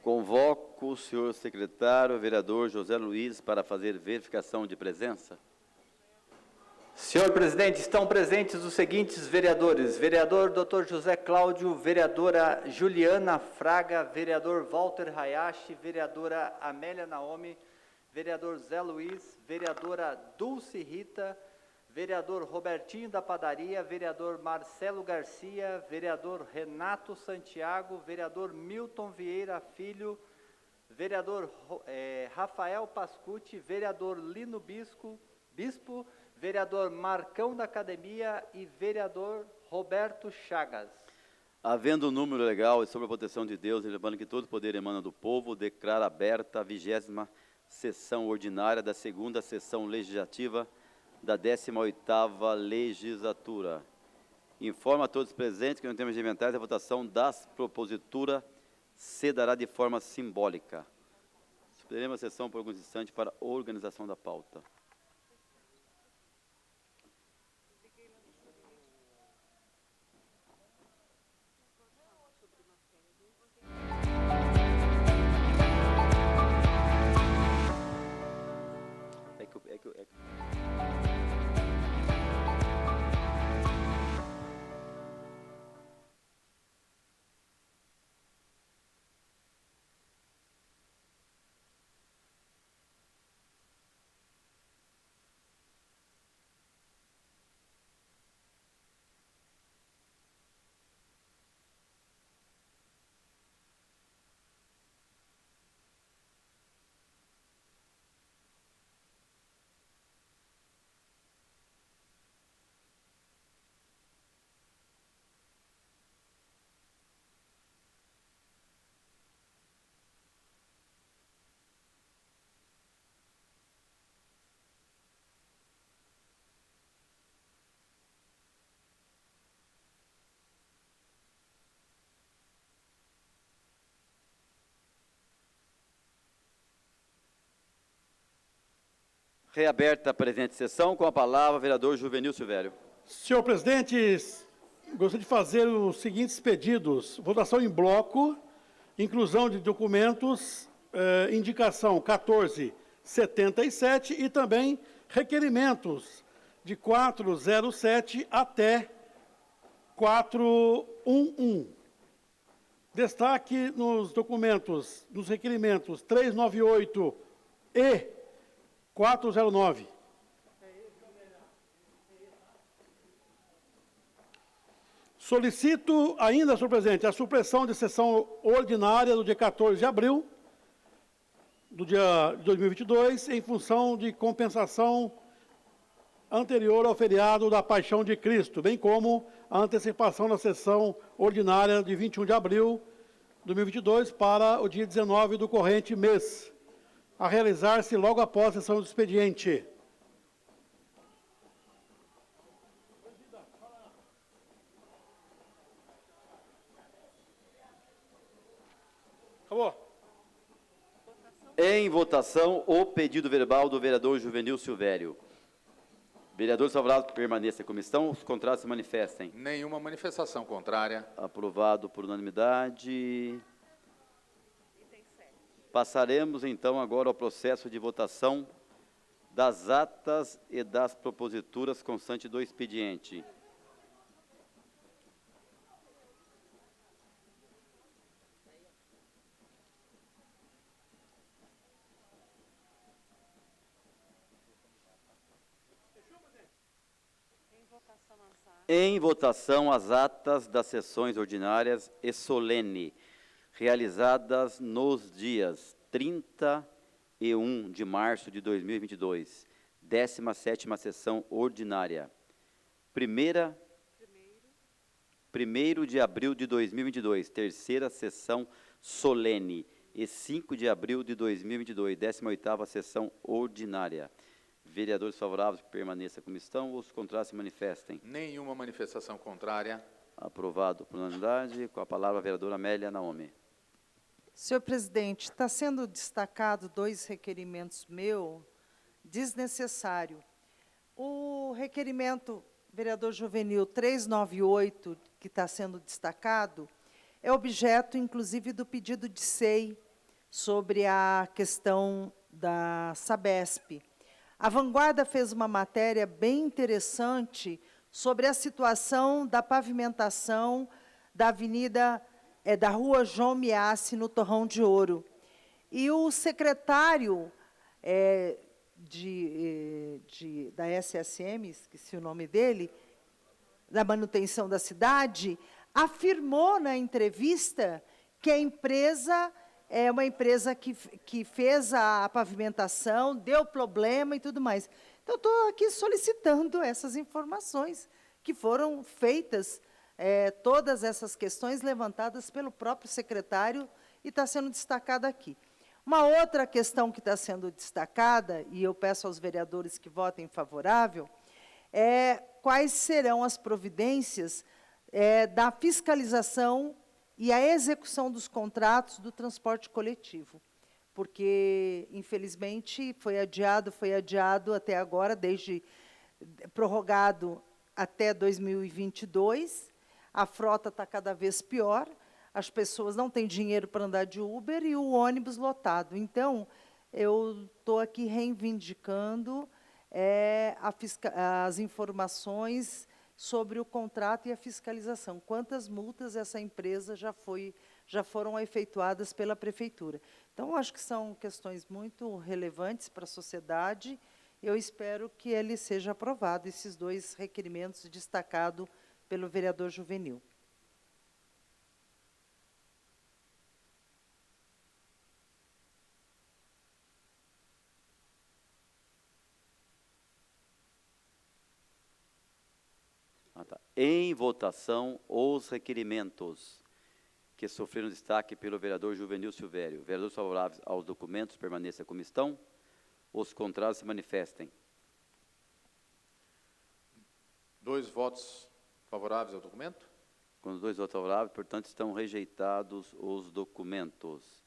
Convoco o senhor secretário, vereador José Luiz, para fazer verificação de presença. Senhor presidente, estão presentes os seguintes vereadores: vereador Dr. José Cláudio, vereadora Juliana Fraga, vereador Walter Hayashi, vereadora Amélia Naomi, vereador Zé Luiz, vereadora Dulce Rita, vereador Robertinho da Padaria, vereador Marcelo Garcia, vereador Renato Santiago, vereador Milton Vieira Filho, vereador Rafael Pascucci, vereador Lino Bispo, vereador Marcão da Academia e vereador Roberto Chagas. Havendo o número legal e sob a proteção de Deus, e lembrando que todo o poder emana do povo, declaro aberta a 20ª sessão ordinária da 2ª sessão legislativa da 18ª legislatura. Informo a todos os presentes que no termo regimentais a votação das proposituras se dará de forma simbólica. Suspenderemos a sessão por alguns instantes para a organização da pauta. Reaberta a presente sessão, com a palavra o vereador Juvenil Silvério. Senhor presidente, gostaria de fazer os seguintes pedidos: votação em bloco, inclusão de documentos, indicação 1477 e também requerimentos de 407 até 411. Destaque nos documentos, nos requerimentos 398 e 409. Solicito ainda, senhor presidente, a supressão de sessão ordinária do dia 14 de abril do dia de 2022, em função de compensação anterior ao feriado da Paixão de Cristo, bem como a antecipação da sessão ordinária de 21 de abril de 2022 para o dia 19 do corrente mês, a realizar-se logo após a sessão do expediente. Acabou. Em votação, o pedido verbal do vereador Juvenil Silvério. Vereadores favoráveis permaneçam em comissão, os contrários se manifestem. Nenhuma manifestação contrária. Aprovado por unanimidade. Passaremos, então, agora ao processo de votação das atas e das proposituras constante do expediente. Em votação, as atas das sessões ordinárias e solene, realizadas nos dias 31 de março de 2022, 17ª sessão ordinária, 1º de abril de 2022, 3ª sessão solene, e 5 de abril de 2022, 18ª sessão ordinária. Vereadores favoráveis permaneçam em comissão, os contrários se manifestem. Nenhuma manifestação contrária. Aprovado por unanimidade. Com a palavra a vereadora Amélia Naomi. Senhor presidente, está sendo destacado 2 requerimentos desnecessário. O requerimento, vereador Juvenil 398, que está sendo destacado, é objeto, inclusive, do pedido de SEI sobre a questão da Sabesp. A Vanguarda fez uma matéria bem interessante sobre a situação da pavimentação da avenida, da rua João Miassi, no Torrão de Ouro. E o secretário da SSM, esqueci o nome dele, da manutenção da cidade, afirmou na entrevista que a empresa é uma empresa que fez a pavimentação, deu problema e tudo mais. Então, estou aqui solicitando essas informações que foram feitas, todas essas questões levantadas pelo próprio secretário e está sendo destacada aqui. Uma outra questão que está sendo destacada, e eu peço aos vereadores que votem favorável, é quais serão as providências da fiscalização e a execução dos contratos do transporte coletivo, porque, infelizmente, foi adiado até agora, prorrogado até 2022, a frota está cada vez pior, as pessoas não têm dinheiro para andar de Uber e o ônibus lotado. Então, eu estou aqui reivindicando as informações sobre o contrato e a fiscalização. Quantas multas essa empresa já foram efetuadas pela Prefeitura. Então, acho que são questões muito relevantes para a sociedade. Eu espero que ele seja aprovado, esses dois requerimentos destacados pelo vereador Juvenil. Em votação, os requerimentos que sofreram destaque pelo vereador Juvenil Silvério. Vereadores favoráveis aos documentos, permaneçam como estão. Os contrários se manifestem. 2 votos favoráveis ao documento. Com os 2 votos favoráveis, portanto, estão rejeitados os documentos.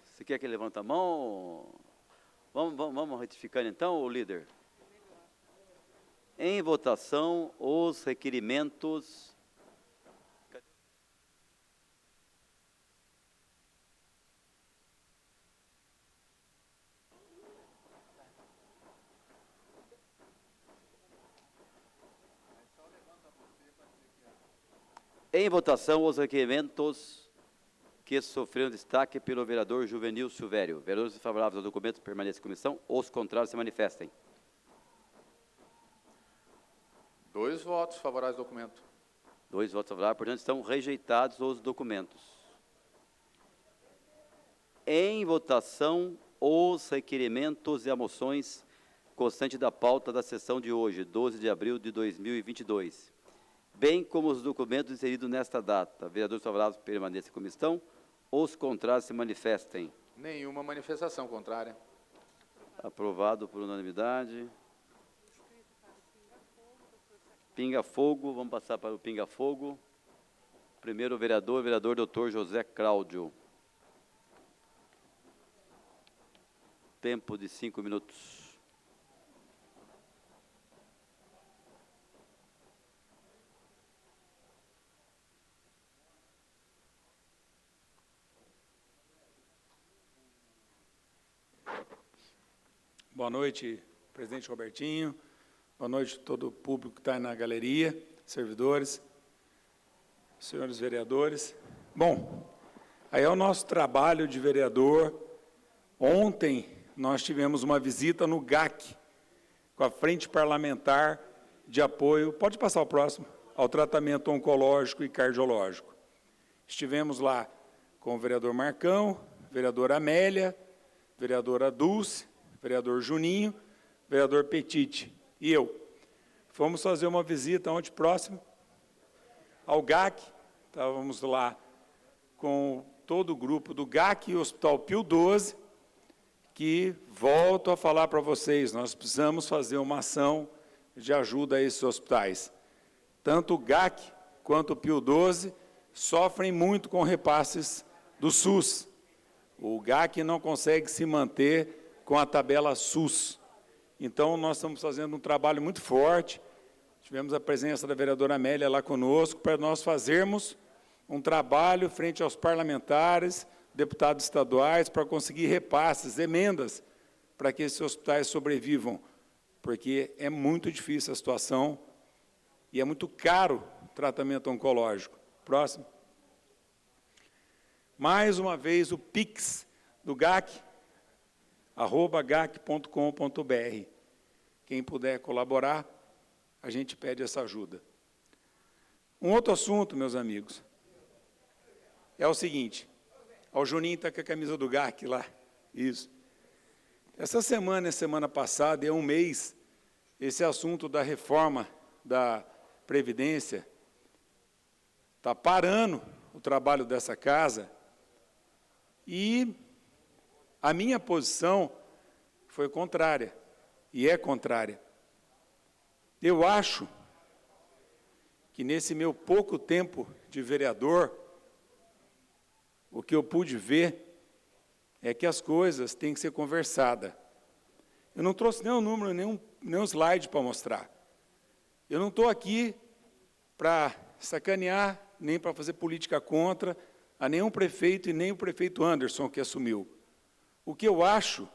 Você quer que levante a mão? Vamos retificando então, líder? Em votação, os requerimentos. Em votação, os requerimentos que sofreram destaque pelo vereador Juvenil Silvério. Vereadores favoráveis ao documento permaneçam em comissão. Os contrários se manifestem. 2 votos favoráveis ao documento. 2 votos favoráveis, portanto, estão rejeitados os documentos. Em votação, os requerimentos e as moções constantes da pauta da sessão de hoje, 12 de abril de 2022. Bem como os documentos inseridos nesta data. Vereadores favoráveis permaneçam em comissão. Os contrários se manifestem. Nenhuma manifestação contrária. Aprovado por unanimidade. Pinga-fogo, vamos passar para o pinga-fogo. Primeiro vereador Dr. José Cláudio. Tempo de 5 minutos. Boa noite, presidente Robertinho. Boa noite a todo o público que está na galeria, servidores, senhores vereadores. Bom, aí é o nosso trabalho de vereador. Ontem nós tivemos uma visita no GAC, com a Frente Parlamentar de Apoio, pode passar o próximo, ao tratamento oncológico e cardiológico. Estivemos lá com o vereador Marcão, vereadora Amélia, vereadora Dulce, vereador Juninho, vereador Petite e eu. Fomos fazer uma visita onde próximo ao GAC, estávamos lá com todo o grupo do GAC e o Hospital Pio XII, que volto a falar para vocês, nós precisamos fazer uma ação de ajuda a esses hospitais. Tanto o GAC quanto o Pio XII sofrem muito com repasses do SUS. O GAC não consegue se manter com a tabela SUS. Então, nós estamos fazendo um trabalho muito forte. Tivemos a presença da vereadora Amélia lá conosco, para nós fazermos um trabalho frente aos parlamentares, deputados estaduais, para conseguir repasses, emendas, para que esses hospitais sobrevivam, porque é muito difícil a situação e é muito caro o tratamento oncológico. Próximo. Mais uma vez, o Pix do GAC, @gac.com.br. Quem puder colaborar, a gente pede essa ajuda. Um outro assunto, meus amigos, é o seguinte. O Juninho está com a camisa do GAC lá. Isso. Essa semana passada, e há um mês, esse assunto da reforma da Previdência está parando o trabalho dessa casa e a minha posição foi contrária, e é contrária. Eu acho que nesse meu pouco tempo de vereador, o que eu pude ver é que as coisas têm que ser conversadas. Eu não trouxe nenhum número, nenhum slide para mostrar. Eu não estou aqui para sacanear, nem para fazer política contra a nenhum prefeito e nem o prefeito Anderson que assumiu. O que eu acho,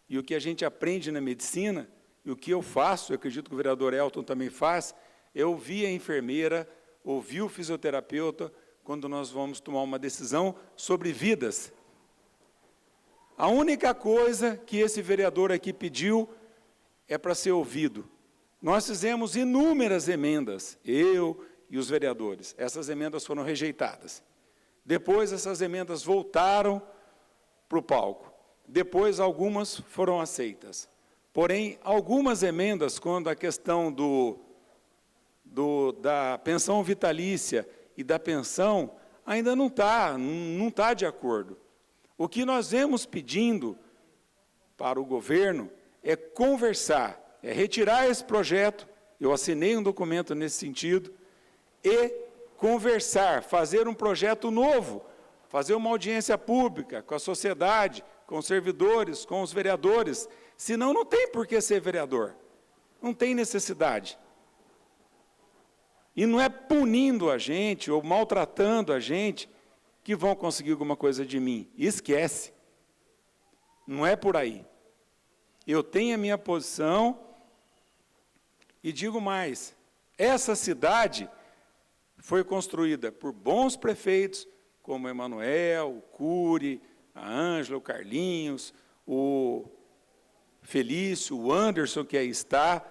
e o que a gente aprende na medicina, e o que eu faço, eu acredito que o vereador Elton também faz, é ouvir a enfermeira, ouvir o fisioterapeuta, quando nós vamos tomar uma decisão sobre vidas. A única coisa que esse vereador aqui pediu é para ser ouvido. Nós fizemos inúmeras emendas, eu e os vereadores. Essas emendas foram rejeitadas. Depois, essas emendas voltaram para o palco. Depois, algumas foram aceitas. Porém, algumas emendas, quando a questão da pensão vitalícia e da pensão, ainda não está de acordo. O que nós vemos pedindo para o governo é conversar, é retirar esse projeto, eu assinei um documento nesse sentido, e conversar, fazer um projeto novo, fazer uma audiência pública com a sociedade, com os servidores, com os vereadores, senão não tem por que ser vereador, não tem necessidade. E não é punindo a gente ou maltratando a gente que vão conseguir alguma coisa de mim. Esquece. Não é por aí. Eu tenho a minha posição e digo mais, essa cidade foi construída por bons prefeitos, como o Emanuel, o Cury, a Ângela, o Carlinhos, o Felício, o Anderson, que aí está.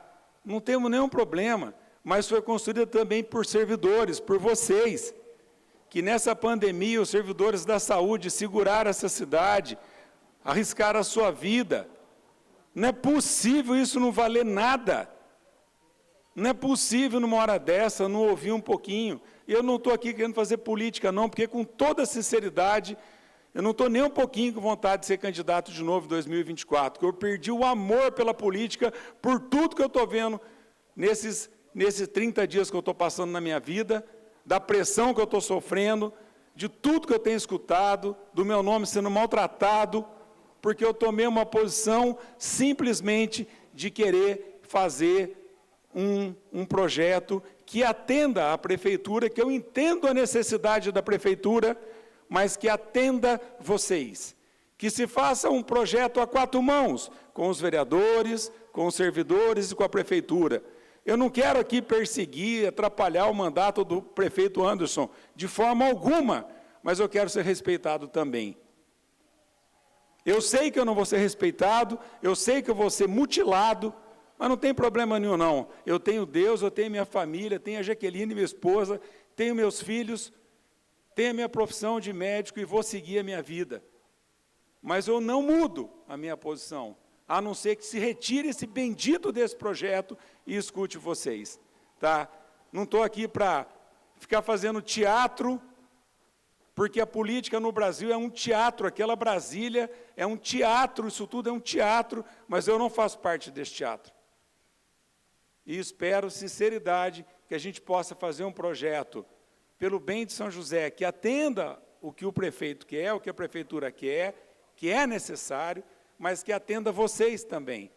Não temos nenhum problema, mas foi construída também por servidores, por vocês, que nessa pandemia os servidores da saúde seguraram essa cidade, arriscaram a sua vida. Não é possível isso não valer nada. Não é possível, numa hora dessa, não ouvir um pouquinho. Eu não estou aqui querendo fazer política, não, porque, com toda sinceridade, eu não estou nem um pouquinho com vontade de ser candidato de novo em 2024, porque eu perdi o amor pela política, por tudo que eu estou vendo nesses 30 dias que eu estou passando na minha vida, da pressão que eu estou sofrendo, de tudo que eu tenho escutado, do meu nome sendo maltratado, porque eu tomei uma posição simplesmente de querer fazer um projeto que atenda à prefeitura, que eu entendo a necessidade da prefeitura, mas que atenda vocês. Que se faça um projeto a 4 mãos, com os vereadores, com os servidores e com a prefeitura. Eu não quero aqui perseguir, atrapalhar o mandato do prefeito Anderson, de forma alguma, mas eu quero ser respeitado também. Eu sei que eu não vou ser respeitado, eu sei que eu vou ser mutilado, mas não tem problema nenhum, não. Eu tenho Deus, eu tenho minha família, tenho a Jaqueline, minha esposa, tenho meus filhos, tenho a minha profissão de médico e vou seguir a minha vida. Mas eu não mudo a minha posição, a não ser que se retire esse bendito desse projeto e escute vocês. Tá? Não estou aqui para ficar fazendo teatro, porque a política no Brasil é um teatro, aquela Brasília é um teatro, isso tudo é um teatro, mas eu não faço parte desse teatro. E espero, sinceridade, que a gente possa fazer um projeto pelo bem de São José, que atenda o que o prefeito quer, o que a prefeitura quer, que é necessário, mas que atenda vocês também.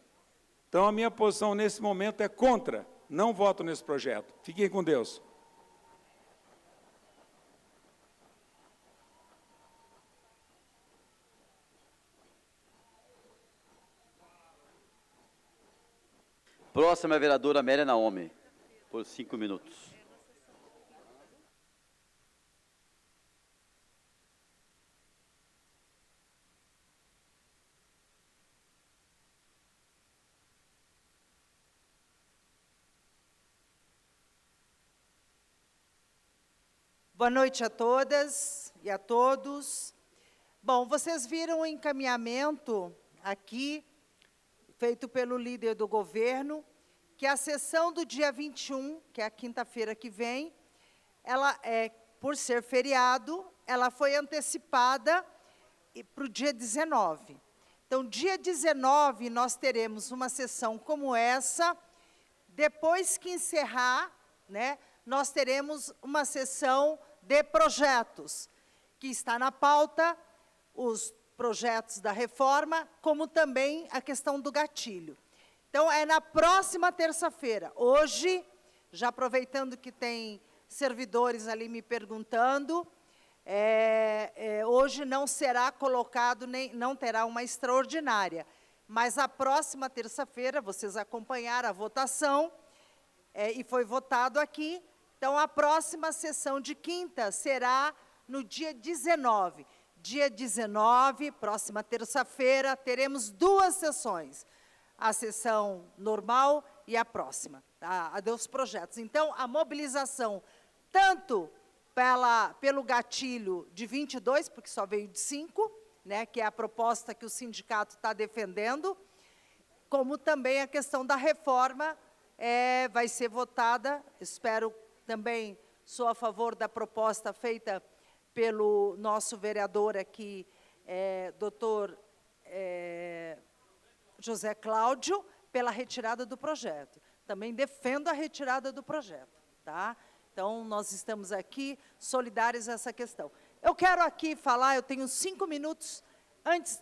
Então, a minha posição nesse momento é contra, não voto nesse projeto. Fiquem com Deus. Próxima é a vereadora Amélia Naomi, por 5 minutos. Boa noite a todas e a todos. Bom, vocês viram o encaminhamento aqui, feito pelo líder do governo, que a sessão do dia 21, que é a quinta-feira que vem, ela por ser feriado, ela foi antecipada para o dia 19. Então, dia 19, nós teremos uma sessão como essa. Depois que encerrar, né, nós teremos uma sessão de projetos, que está na pauta, os projetos da reforma, como também a questão do gatilho. Então, é na próxima terça-feira. Hoje, já aproveitando que tem servidores ali me perguntando, hoje não será colocado, não terá uma extraordinária, mas a próxima terça-feira, vocês acompanharam a votação, e foi votado aqui. Então, a próxima sessão de quinta será no dia 19. Dia 19, próxima terça-feira, teremos 2 sessões. A sessão normal e a próxima, a dos projetos. Então, a mobilização, tanto pelo gatilho de 22, porque só veio de 5, né, que é a proposta que o sindicato está defendendo, como também a questão da reforma vai ser votada, espero também, sou a favor da proposta feita pelo nosso vereador aqui, doutor José Cláudio, pela retirada do projeto. Também defendo a retirada do projeto, tá? Então, nós estamos aqui solidários a essa questão. Eu quero aqui falar, eu tenho 5 minutos, antes,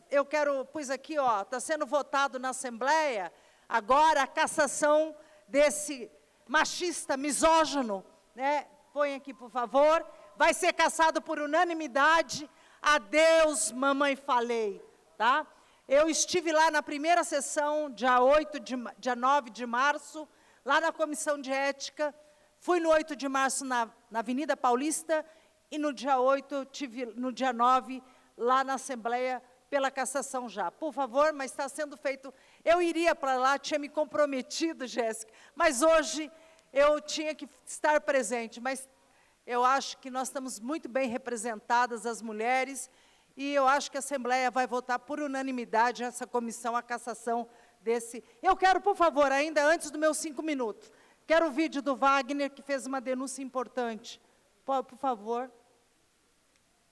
pus aqui, ó, está sendo votado na Assembleia, agora a cassação desse machista, misógino, né? Põe aqui, por favor, vai ser cassado por unanimidade. Adeus, mamãe falei, tá? Eu estive lá na primeira sessão, dia 9 de março, lá na Comissão de Ética, fui no 8 de março na Avenida Paulista, e no dia 8, no dia 9, lá na Assembleia, pela cassação já. Por favor, mas está sendo feito. Eu iria para lá, tinha me comprometido, Jéssica, mas hoje eu tinha que estar presente, mas eu acho que nós estamos muito bem representadas, as mulheres, e eu acho que a Assembleia vai votar por unanimidade essa comissão, a cassação desse. Eu quero, por favor, ainda antes dos meus 5 minutos, quero o vídeo do Wagner, que fez uma denúncia importante. Por favor.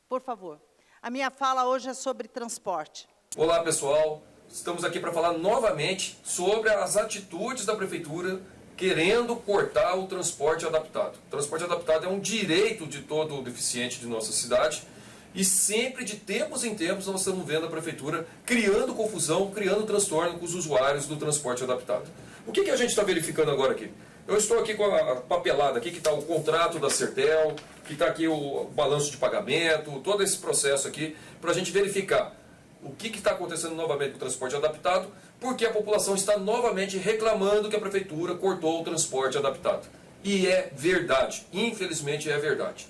Por favor. A minha fala hoje é sobre transporte. Olá, pessoal. Estamos aqui para falar novamente sobre as atitudes da Prefeitura querendo cortar o transporte adaptado. O transporte adaptado é um direito de todo deficiente de nossa cidade e sempre, de tempos em tempos, nós estamos vendo a Prefeitura criando confusão, criando transtorno com os usuários do transporte adaptado. O que a gente está verificando agora aqui? Eu estou aqui com a papelada aqui, que está o contrato da Sertel, que está aqui o balanço de pagamento, todo esse processo aqui, para a gente verificar o que está acontecendo novamente com o transporte adaptado, porque a população está novamente reclamando que a Prefeitura cortou o transporte adaptado. E é verdade, infelizmente é verdade.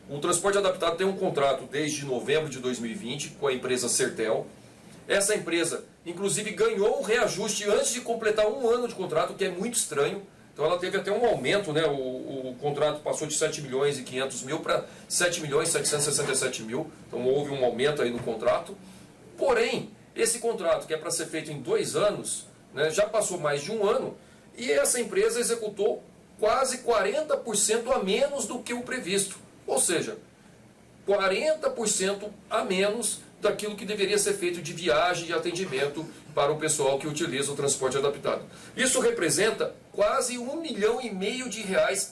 O transporte adaptado tem um contrato desde novembro de 2020 com a empresa Sertel. Essa empresa, inclusive, ganhou um reajuste antes de completar 1 ano de contrato, o que é muito estranho. Então ela teve até um aumento, né? O contrato passou de 7 milhões e 500 mil para 7 milhões e 767 mil. Então houve um aumento aí no contrato. Porém, esse contrato, que é para ser feito em 2 anos, né, já passou mais de 1 ano, e essa empresa executou quase 40% a menos do que o previsto. Ou seja, 40% a menos daquilo que deveria ser feito de viagem e atendimento para o pessoal que utiliza o transporte adaptado. Isso representa quase R$1,5 milhão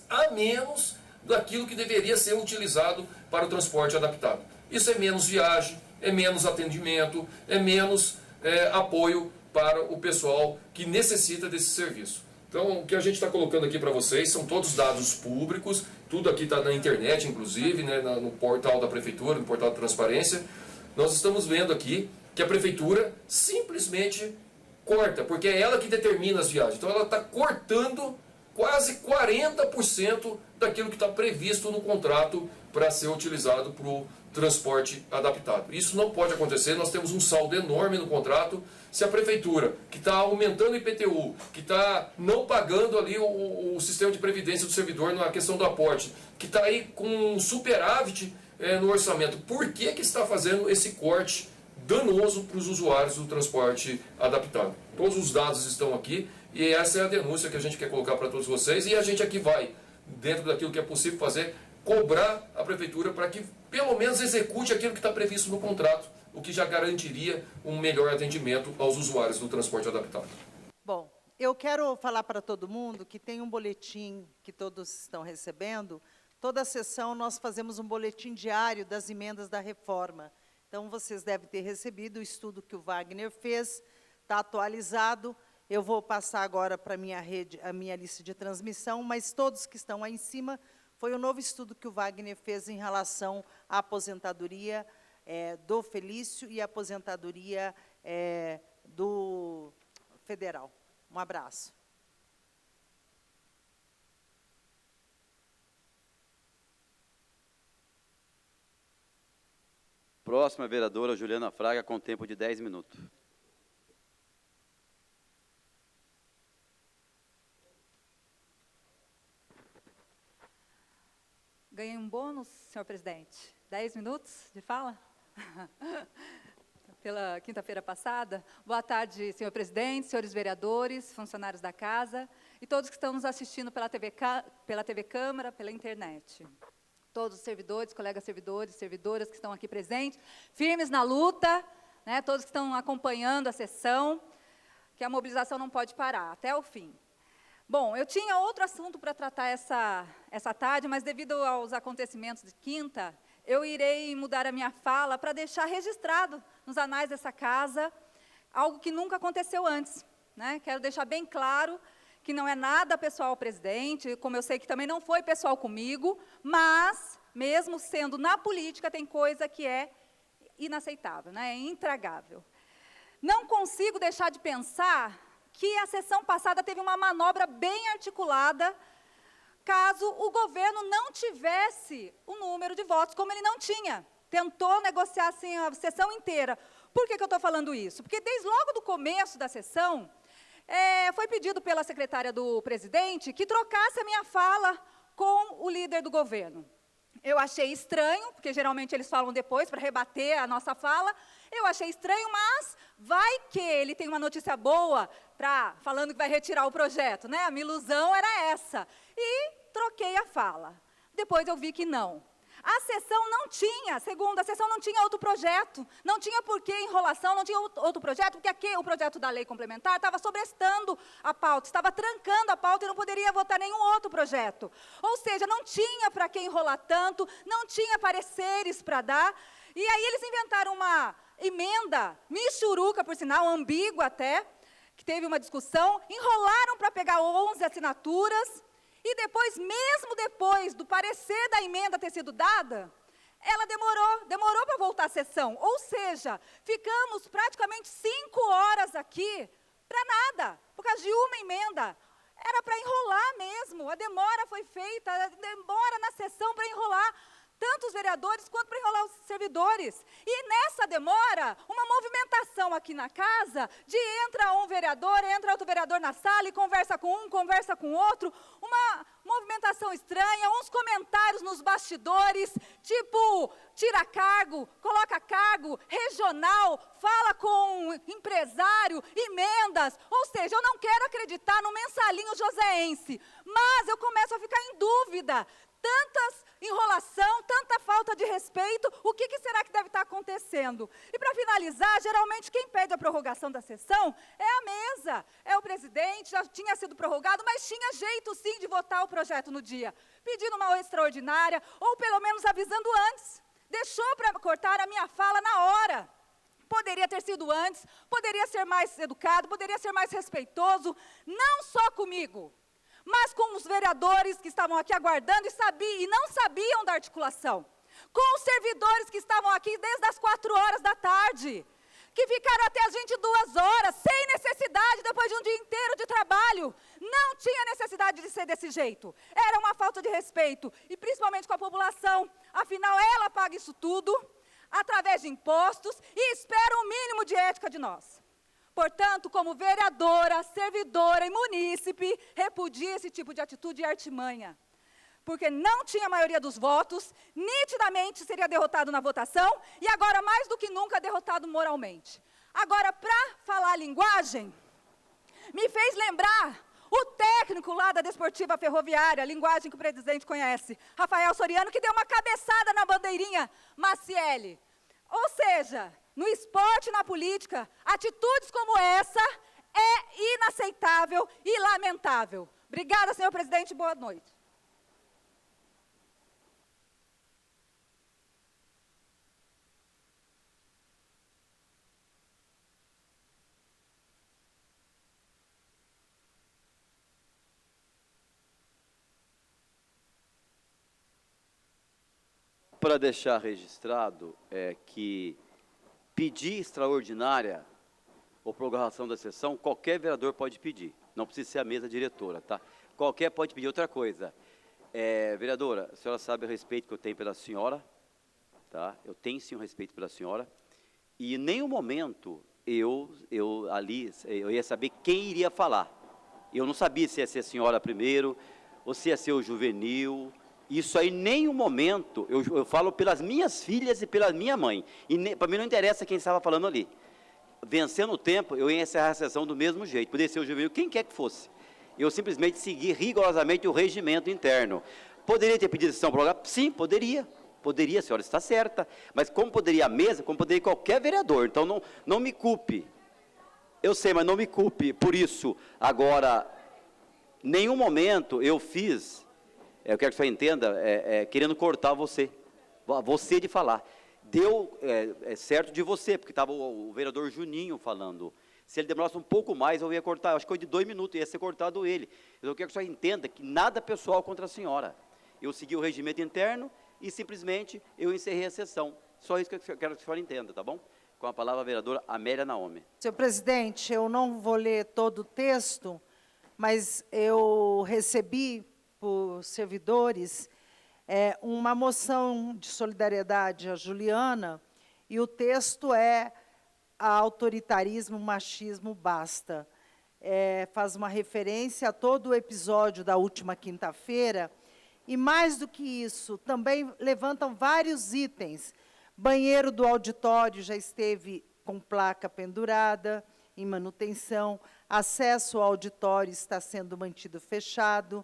a menos daquilo que deveria ser utilizado para o transporte adaptado. Isso é menos viagem, é menos atendimento, é menos apoio para o pessoal que necessita desse serviço. Então, o que a gente está colocando aqui para vocês são todos dados públicos, tudo aqui está na internet, inclusive, né, no portal da Prefeitura, no portal da Transparência. Nós estamos vendo aqui que a Prefeitura simplesmente corta, porque é ela que determina as viagens. Então, ela está cortando quase 40% daquilo que está previsto no contrato para ser utilizado para o transporte adaptado. Isso não pode acontecer, nós temos um saldo enorme no contrato. Se a Prefeitura, que está aumentando o IPTU, que está não pagando ali o sistema de previdência do servidor na questão do aporte, que está aí com um superávit no orçamento, por que está fazendo esse corte danoso para os usuários do transporte adaptado? Todos os dados estão aqui e essa é a denúncia que a gente quer colocar para todos vocês, e a gente aqui vai, dentro daquilo que é possível fazer, cobrar a Prefeitura para que pelo menos execute aquilo que está previsto no contrato, o que já garantiria um melhor atendimento aos usuários do transporte adaptado. Bom, eu quero falar para todo mundo que tem um boletim que todos estão recebendo. Toda sessão nós fazemos um boletim diário das emendas da reforma. Então, vocês devem ter recebido o estudo que o Wagner fez, está atualizado. Eu vou passar agora para a minha lista de transmissão, mas todos que estão aí em cima, foi o novo estudo que o Wagner fez em relação à aposentadoria do Felício e a aposentadoria do federal. Um abraço. Próxima vereadora Juliana Fraga, com tempo de 10 minutos. Ganhei um bônus, senhor presidente. 10 minutos de fala? Pela quinta-feira passada. Boa tarde, senhor presidente, senhores vereadores, funcionários da casa e todos que estão nos assistindo pela TV Câmara, pela internet. Todos os servidores, colegas servidores, servidoras que estão aqui presentes, firmes na luta, né, todos que estão acompanhando a sessão, que a mobilização não pode parar, até o fim. Bom, eu tinha outro assunto para tratar essa tarde, mas devido aos acontecimentos de quinta, eu irei mudar a minha fala para deixar registrado nos anais dessa casa algo que nunca aconteceu antes, né? Quero deixar bem claro que não é nada pessoal ao presidente, como eu sei que também não foi pessoal comigo, mas, mesmo sendo na política, tem coisa que é inaceitável, né? É intragável. Não consigo deixar de pensar que a sessão passada teve uma manobra bem articulada, caso o governo não tivesse o número de votos, como ele não tinha. Tentou negociar assim, a sessão inteira. Por que eu estou falando isso? Porque desde logo do começo da sessão, foi pedido pela secretária do presidente que trocasse a minha fala com o líder do governo. Eu achei estranho, porque geralmente eles falam depois para rebater a nossa fala. Eu achei estranho, mas vai que ele tem uma notícia boa falando que vai retirar o projeto, né? A minha ilusão era essa. E troquei a fala. Depois eu vi que não. A sessão não tinha, segundo a sessão, não tinha outro projeto. Não tinha por que enrolação, não tinha outro projeto, porque aqui o projeto da lei complementar estava sobrestando a pauta, estava trancando a pauta e não poderia votar nenhum outro projeto. Ou seja, não tinha para que enrolar tanto, não tinha pareceres para dar. E aí eles inventaram uma emenda, michuruca, por sinal, ambígua até, que teve uma discussão, enrolaram para pegar 11 assinaturas, e depois, mesmo depois do parecer da emenda ter sido dada, ela demorou para voltar à sessão. Ou seja, ficamos praticamente 5 horas aqui para nada, por causa de uma emenda. Era para enrolar mesmo, a demora foi feita, a demora na sessão para enrolar tanto os vereadores quanto para enrolar os servidores. E nessa demora, uma movimentação aqui na casa, de entra um vereador, entra outro vereador na sala e conversa com um, conversa com outro, uma movimentação estranha, uns comentários nos bastidores, tipo, tira cargo, coloca cargo, regional, fala com empresário, emendas, ou seja, eu não quero acreditar no mensalinho joseense, mas eu começo a ficar em dúvida, tantas enrolação, tanta falta falta de respeito, o que será que deve estar acontecendo? E para finalizar, geralmente quem pede a prorrogação da sessão é a mesa, é o presidente, já tinha sido prorrogado, mas tinha jeito sim de votar o projeto no dia, pedindo uma extraordinária, ou pelo menos avisando antes. Deixou para cortar a minha fala na hora. Poderia ter sido antes, poderia ser mais educado, poderia ser mais respeitoso, não só comigo, mas com os vereadores que estavam aqui aguardando e não sabiam da articulação, com os servidores que estavam aqui desde as 4 horas da tarde, que ficaram até as 22 horas, sem necessidade, depois de um dia inteiro de trabalho. Não tinha necessidade de ser desse jeito. Era uma falta de respeito, e principalmente com a população. Afinal, ela paga isso tudo, através de impostos, e espera um mínimo de ética de nós. Portanto, como vereadora, servidora e munícipe, repudia esse tipo de atitude e artimanha. Porque não tinha maioria dos votos, nitidamente seria derrotado na votação, e agora, mais do que nunca, derrotado moralmente. Agora, para falar a linguagem, me fez lembrar o técnico lá da Desportiva Ferroviária, a linguagem que o presidente conhece, Rafael Soriano, que deu uma cabeçada na bandeirinha Maciele. Ou seja, no esporte e na política, atitudes como essa é inaceitável e lamentável. Obrigada, senhor presidente, boa noite. Para deixar registrado que pedir extraordinária ou prorrogação da sessão, qualquer vereador pode pedir, não precisa ser a mesa diretora, tá? Qualquer pode pedir. Outra coisa, vereadora, a senhora sabe o respeito que eu tenho pela senhora, tá? Eu tenho sim um respeito pela senhora, e em nenhum momento eu ia saber quem iria falar. Eu não sabia se ia ser a senhora primeiro, ou se ia ser o Juvenil. Isso aí, em nenhum momento, eu falo pelas minhas filhas e pela minha mãe. E para mim não interessa quem estava falando ali. Vencendo o tempo, eu ia encerrar a sessão do mesmo jeito. Poderia ser o Juvenil, quem quer que fosse. Eu simplesmente segui rigorosamente o regimento interno. Poderia ter pedido sessão prorrogada? Sim, poderia. Poderia, a senhora está certa. Mas como poderia a mesa, como poderia qualquer vereador. Então, não me culpe. Eu sei, mas não me culpe por isso. Agora, em nenhum momento eu fiz... eu quero que você entenda, querendo cortar você de falar. Deu certo de você, porque estava o vereador Juninho falando. Se ele demorasse um pouco mais, eu ia cortar, acho que foi de 2 minutos, ia ser cortado ele. Eu quero que você entenda que nada pessoal contra a senhora. Eu segui o regimento interno e simplesmente eu encerrei a sessão. Só isso que eu quero que a senhora entenda, tá bom? Com a palavra a vereadora Amélia Naomi. Senhor presidente, eu não vou ler todo o texto, mas eu recebi por servidores, uma moção de solidariedade à Juliana, e o texto é autoritarismo, machismo, basta. Faz uma referência a todo o episódio da última quinta-feira, e mais do que isso, também levantam vários itens. Banheiro do auditório já esteve com placa pendurada, em manutenção, acesso ao auditório está sendo mantido fechado,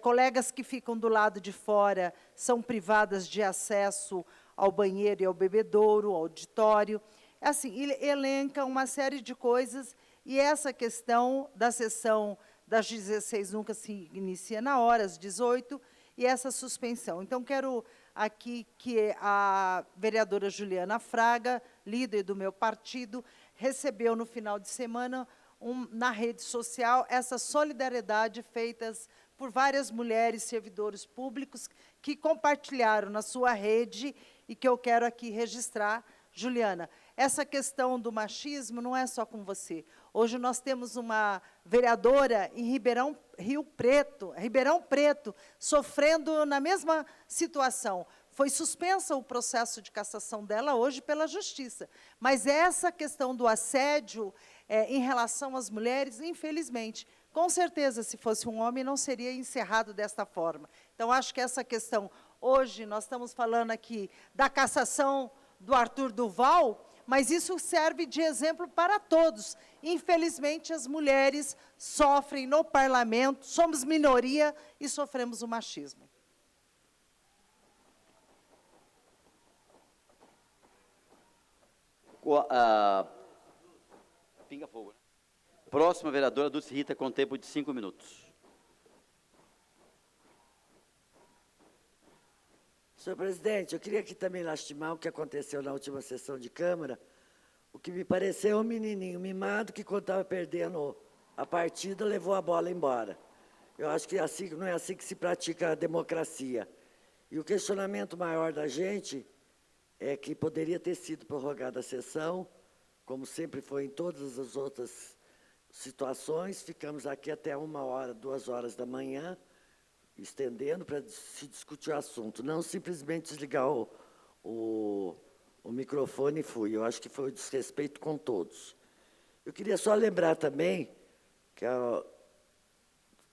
colegas que ficam do lado de fora são privadas de acesso ao banheiro e ao bebedouro, ao auditório. Assim, ele elenca uma série de coisas, e essa questão da sessão das 16 nunca se inicia na hora, às 18, e essa suspensão. Então, quero aqui que a vereadora Juliana Fraga, líder do meu partido, recebeu no final de semana, na rede social, essa solidariedade feitas por várias mulheres servidores públicos que compartilharam na sua rede e que eu quero aqui registrar. Juliana, essa questão do machismo não é só com você. Hoje nós temos uma vereadora em Ribeirão Preto, sofrendo na mesma situação. Foi suspensa o processo de cassação dela hoje pela Justiça. Mas essa questão do assédio em relação às mulheres, infelizmente, com certeza, se fosse um homem, não seria encerrado desta forma. Então, acho que essa questão, hoje, nós estamos falando aqui da cassação do Arthur Duval, mas isso serve de exemplo para todos. Infelizmente, as mulheres sofrem no parlamento, somos minoria e sofremos o machismo. Pinga fogo, né? Próxima, vereadora Dulce Rita, com tempo de 5 minutos. Senhor presidente, eu queria aqui também lastimar o que aconteceu na última sessão de Câmara. O que me pareceu um menininho mimado que, quando estava perdendo a partida, levou a bola embora. Eu acho que não é assim que se pratica a democracia. E o questionamento maior da gente é que poderia ter sido prorrogada a sessão, como sempre foi em todas as outras situações. Ficamos aqui até 1h, 2h da manhã, estendendo para se discutir o assunto. Não simplesmente desligar o microfone e fui. Eu acho que foi um desrespeito com todos. Eu queria só lembrar também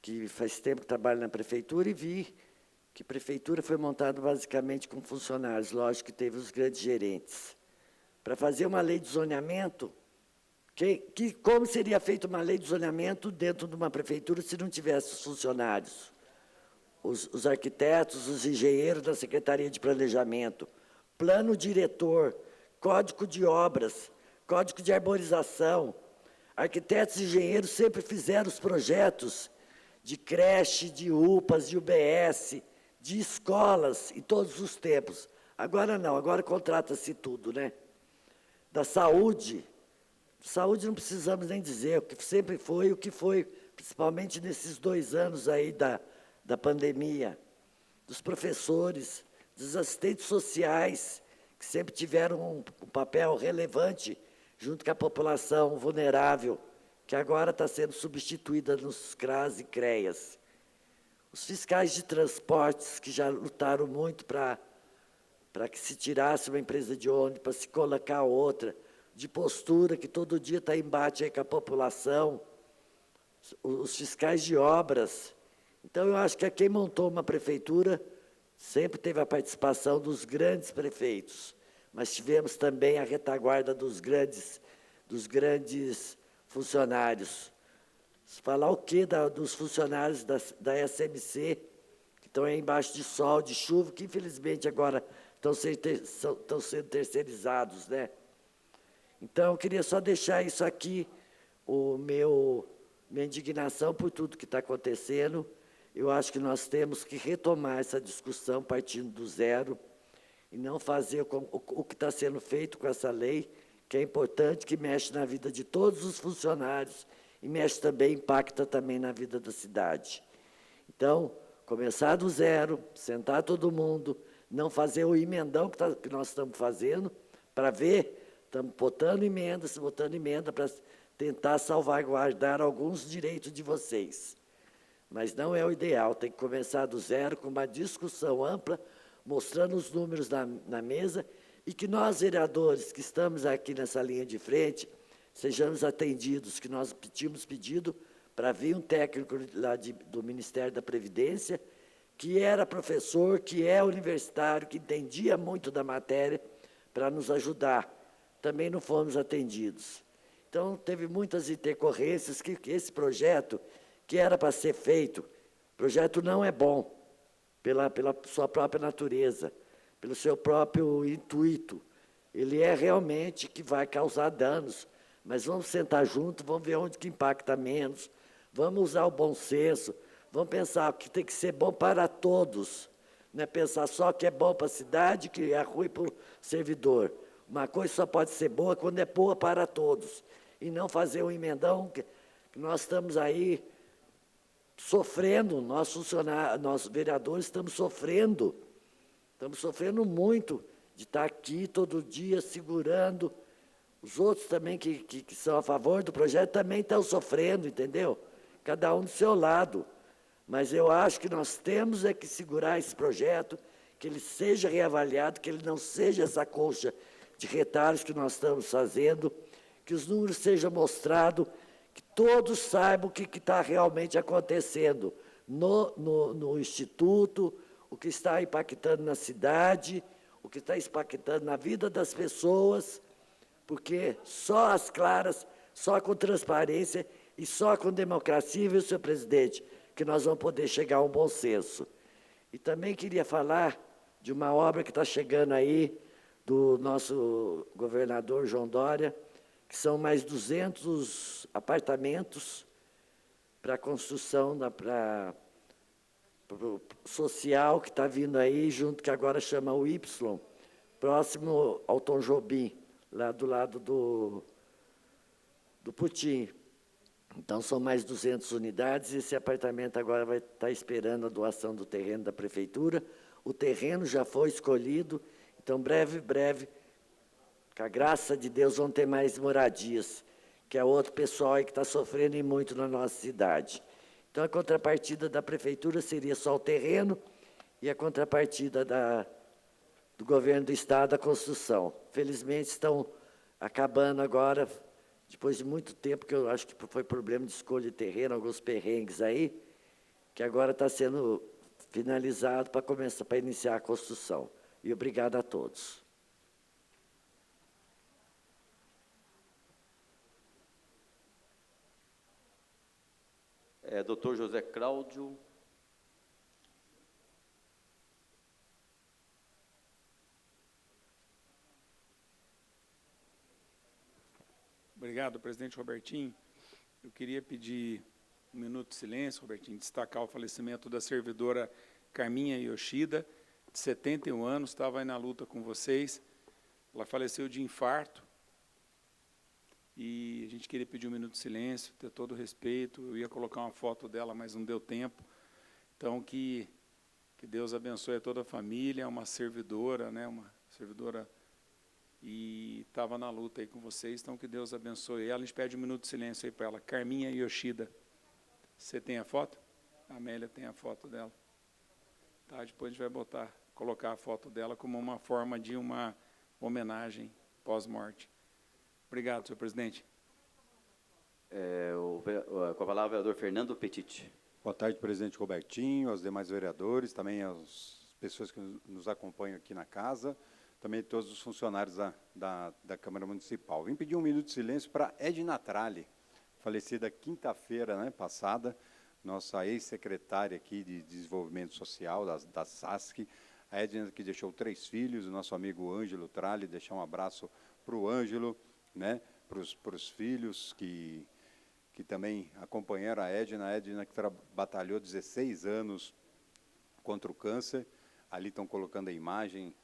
que faz tempo que trabalho na prefeitura e vi que a prefeitura foi montada basicamente com funcionários, lógico que teve os grandes gerentes. Para fazer uma lei de zoneamento, como seria feita uma lei de zoneamento dentro de uma prefeitura se não tivesse os funcionários? Os arquitetos, os engenheiros da Secretaria de Planejamento, plano diretor, código de obras, código de arborização. Arquitetos e engenheiros sempre fizeram os projetos de creche, de UPAs, de UBS, de escolas, em todos os tempos. Agora não, agora contrata-se tudo, né? Da saúde não precisamos nem dizer, o que sempre foi, o que foi, principalmente nesses 2 anos aí da pandemia, dos professores, dos assistentes sociais, que sempre tiveram um papel relevante junto com a população vulnerável, que agora está sendo substituída nos CRAS e CREAS. Os fiscais de transportes, que já lutaram muito para que se tirasse uma empresa de ônibus, para se colocar outra, de postura, que todo dia está em embate aí com a população, os fiscais de obras. Então, eu acho que quem montou uma prefeitura sempre teve a participação dos grandes prefeitos, mas tivemos também a retaguarda dos grandes funcionários. Falar o quê dos funcionários da SMC, que estão aí embaixo de sol, de chuva, que infelizmente agora estão sendo terceirizados, né? Então, eu queria só deixar isso aqui, minha indignação por tudo que está acontecendo. Eu acho que nós temos que retomar essa discussão partindo do zero e não fazer o que está sendo feito com essa lei, que é importante, que mexe na vida de todos os funcionários e mexe também, impacta também na vida da cidade. Então, começar do zero, sentar todo mundo, não fazer o emendão que nós estamos fazendo, para ver, estamos botando emenda para tentar salvaguardar alguns direitos de vocês. Mas não é o ideal, tem que começar do zero, com uma discussão ampla, mostrando os números na mesa, e que nós, vereadores, que estamos aqui nessa linha de frente, sejamos atendidos, que nós tínhamos pedido para vir um técnico lá do Ministério da Previdência, que era professor, que é universitário, que entendia muito da matéria, para nos ajudar. Também não fomos atendidos. Então, teve muitas intercorrências que esse projeto, que era para ser feito, o projeto não é bom, pela sua própria natureza, pelo seu próprio intuito. Ele é realmente que vai causar danos, mas vamos sentar junto, vamos ver onde que impacta menos, vamos usar o bom senso, vamos pensar que tem que ser bom para todos, não é pensar só que é bom para a cidade, que é ruim para o servidor. Uma coisa só pode ser boa quando é boa para todos, e não fazer um emendão que nós estamos aí sofrendo, nós vereadores estamos sofrendo muito de estar aqui todo dia segurando. Os outros também que são a favor do projeto também estão sofrendo, entendeu? Cada um do seu lado. Mas eu acho que nós temos que segurar esse projeto, que ele seja reavaliado, que ele não seja essa colcha de retalhos que nós estamos fazendo, que os números sejam mostrados, que todos saibam o que está realmente acontecendo no Instituto, o que está impactando na cidade, o que está impactando na vida das pessoas, porque só às claras, só com transparência e só com democracia, viu, senhor presidente, que nós vamos poder chegar a um bom senso. E também queria falar de uma obra que está chegando aí, do nosso governador João Dória, que são mais 200 apartamentos para a construção para o social que está vindo aí, junto que agora chama o Y, próximo ao Tom Jobim, lá do lado do Putim. Então, são mais 200 unidades, e esse apartamento agora vai estar esperando a doação do terreno da prefeitura. O terreno já foi escolhido, então, breve, com a graça de Deus, vão ter mais moradias, que é outro pessoal aí que está sofrendo e muito na nossa cidade. Então, a contrapartida da prefeitura seria só o terreno e a contrapartida do governo do estado, a construção. Felizmente, estão acabando agora, depois de muito tempo, que eu acho que foi problema de escolha de terreno, alguns perrengues aí, que agora está sendo finalizado para iniciar a construção. E obrigado a todos. Doutor José Cláudio. Obrigado, presidente Robertinho. Eu queria pedir um minuto de silêncio, Robertinho, destacar o falecimento da servidora Carminha Yoshida, de 71 anos, estava aí na luta com vocês. Ela faleceu de infarto. E a gente queria pedir um minuto de silêncio, ter todo o respeito. Eu ia colocar uma foto dela, mas não deu tempo. Então, que Deus abençoe a toda a família, uma servidora, né, e estava na luta aí com vocês, então que Deus abençoe ela. A gente pede um minuto de silêncio aí para ela. Carminha Yoshida. Você tem a foto? A Amélia tem a foto dela. Tá, depois a gente vai colocar a foto dela como uma forma de uma homenagem pós-morte. Obrigado, senhor presidente. Com a palavra, o vereador Fernando Petit. Boa tarde, presidente Robertinho, aos demais vereadores, também às pessoas que nos acompanham aqui na casa, também todos os funcionários da Câmara Municipal. Vim pedir um minuto de silêncio para Edna Tralli, falecida quinta-feira, né, passada, nossa ex-secretária aqui de Desenvolvimento Social, da SASC, a Edna que deixou 3 filhos, o nosso amigo Ângelo Tralli, deixar um abraço para o Ângelo, né, para os filhos que também acompanharam a Edna que batalhou 16 anos contra o câncer. Ali estão colocando a imagem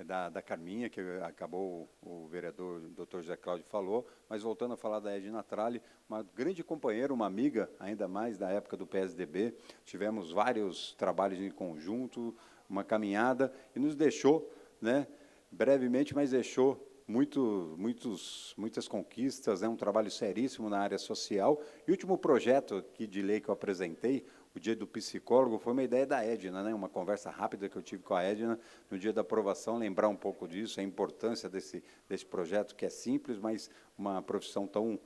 da Carminha, que acabou o vereador Dr. José Cláudio falou, mas voltando a falar da Edna Tralli, uma grande companheira, uma amiga, ainda mais da época do PSDB, tivemos vários trabalhos em conjunto, uma caminhada, e nos deixou, né, brevemente, mas deixou muitas conquistas, né, um trabalho seríssimo na área social. E o último projeto de lei que eu apresentei, o Dia do Psicólogo, foi uma ideia da Edna, né, uma conversa rápida que eu tive com a Edna no dia da aprovação, lembrar um pouco disso, a importância desse projeto, que é simples, mas uma profissão tão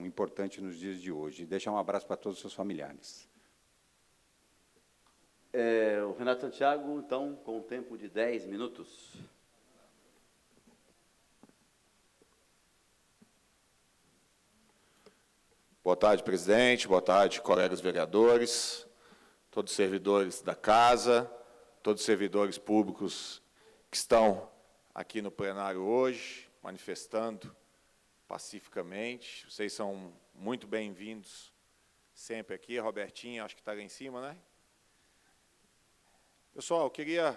importante nos dias de hoje. Deixar um abraço para todos os seus familiares. O Renato Santiago, então, com um tempo de 10 minutos. Boa tarde, presidente. Boa tarde, colegas vereadores, todos os servidores da casa, todos os servidores públicos que estão aqui no plenário hoje, manifestando pacificamente. Vocês são muito bem-vindos sempre aqui. Robertinho, acho que está lá em cima, né? Pessoal, eu queria,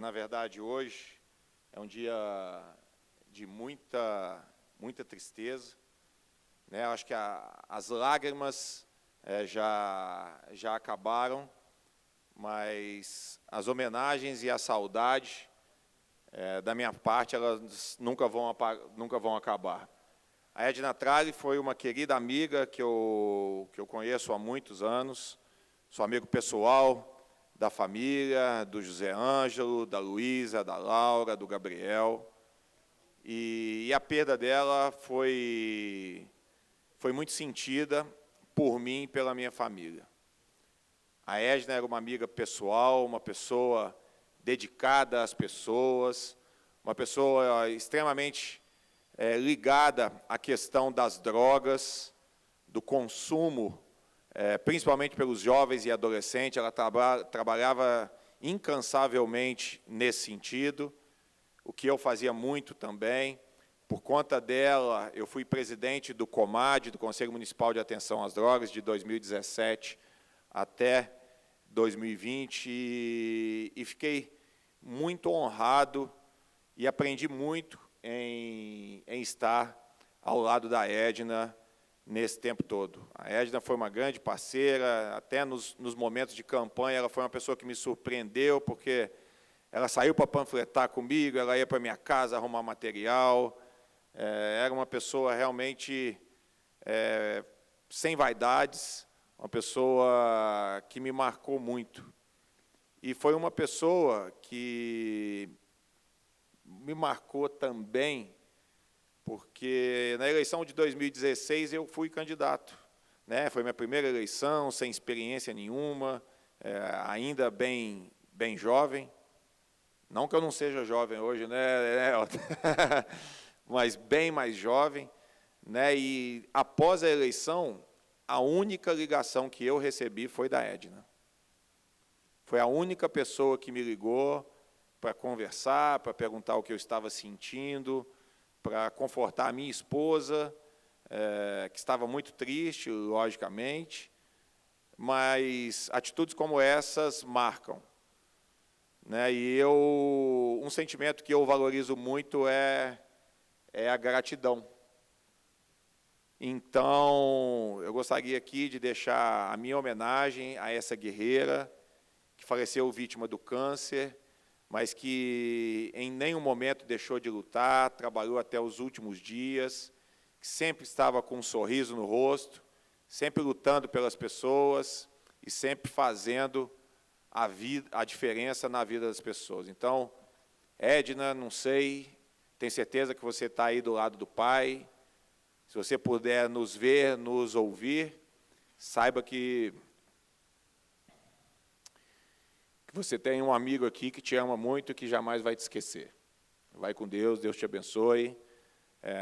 na verdade, hoje é um dia de muita tristeza, né? Acho que as lágrimas já acabaram, mas as homenagens e a saudade, da minha parte, elas nunca vão acabar. A Edna Tralli foi uma querida amiga que eu conheço há muitos anos, sou amigo pessoal da família, do José Ângelo, da Luísa, da Laura, do Gabriel, e a perda dela foi muito sentida por mim e pela minha família. A Edna era uma amiga pessoal, uma pessoa dedicada às pessoas, uma pessoa extremamente ligada à questão das drogas, do consumo, principalmente pelos jovens e adolescentes. Ela trabalhava incansavelmente nesse sentido, o que eu fazia muito também. Por conta dela, eu fui presidente do COMAD, do Conselho Municipal de Atenção às Drogas, de 2017 até 2020, e fiquei muito honrado e aprendi muito em estar ao lado da Edna nesse tempo todo. A Edna foi uma grande parceira, até nos momentos de campanha, ela foi uma pessoa que me surpreendeu, porque ela saiu para panfletar comigo, ela ia para minha casa arrumar material, era uma pessoa realmente sem vaidades, uma pessoa que me marcou muito. E foi uma pessoa que me marcou também, porque na eleição de 2016 eu fui candidato, né? Foi minha primeira eleição, sem experiência nenhuma, ainda bem jovem. Não que eu não seja jovem hoje, né? Mas bem mais jovem, né? E após a eleição, a única ligação que eu recebi foi da Edna. Foi a única pessoa que me ligou para conversar, para perguntar o que eu estava sentindo, para confortar a minha esposa, que estava muito triste, logicamente, mas atitudes como essas marcam, né? E um sentimento que eu valorizo muito é a gratidão. Então, eu gostaria aqui de deixar a minha homenagem a essa guerreira que faleceu vítima do câncer, mas que em nenhum momento deixou de lutar, trabalhou até os últimos dias, que sempre estava com um sorriso no rosto, sempre lutando pelas pessoas e sempre fazendo a diferença na vida das pessoas. Então, Edna, não sei, tenho certeza que você está aí do lado do Pai. Se você puder nos ver, nos ouvir, saiba que você tem um amigo aqui que te ama muito e que jamais vai te esquecer. Vai com Deus, Deus te abençoe.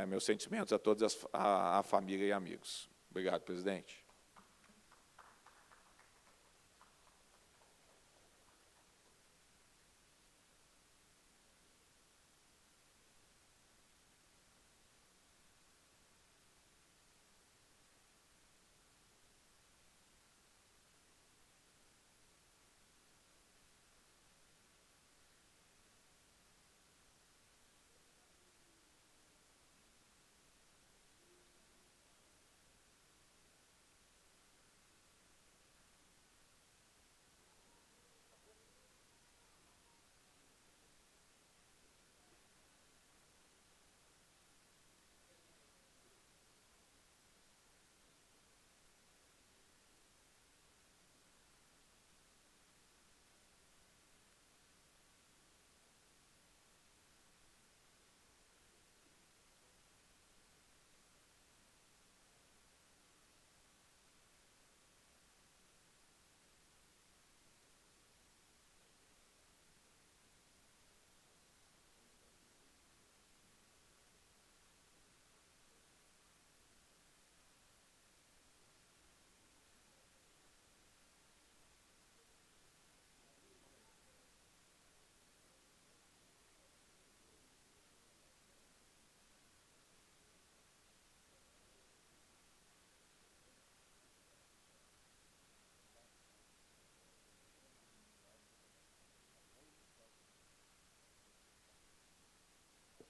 Meus sentimentos a toda a família e amigos. Obrigado, presidente.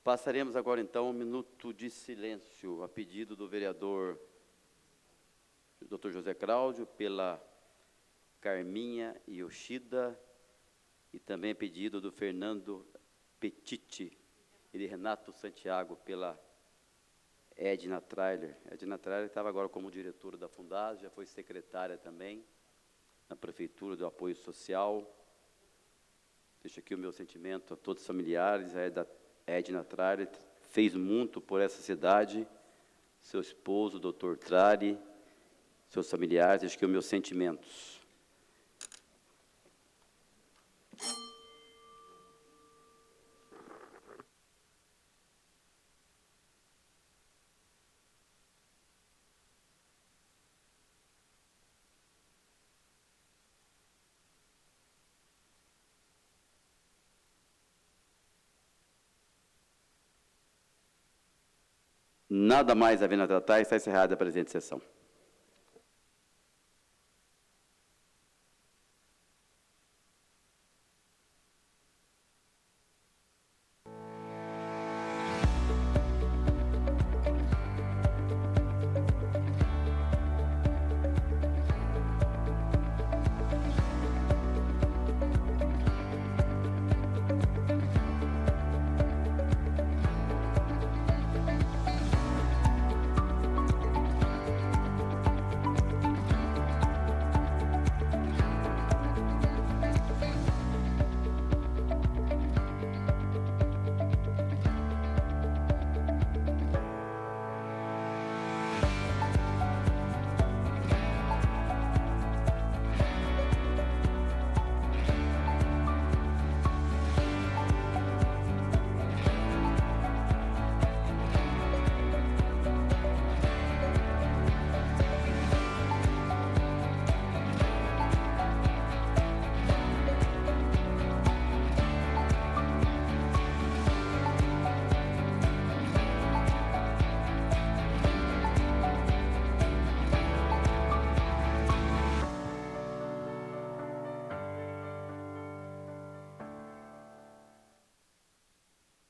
Passaremos agora, então, um minuto de silêncio, a pedido do vereador Dr. José Cláudio, pela Carminha Yoshida, e também a pedido do Fernando Petiti e de Renato Santiago, pela Edna Trailer. Edna Trailer estava agora como diretora da Fundasa, já foi secretária também na Prefeitura do Apoio Social. Deixo aqui o meu sentimento a todos os familiares. A Edna Trari fez muito por essa cidade, seu esposo, o Dr. Trari, seus familiares, deixo aqui os meus sentimentos. Nada mais havendo a tratar, está encerrada a presente sessão.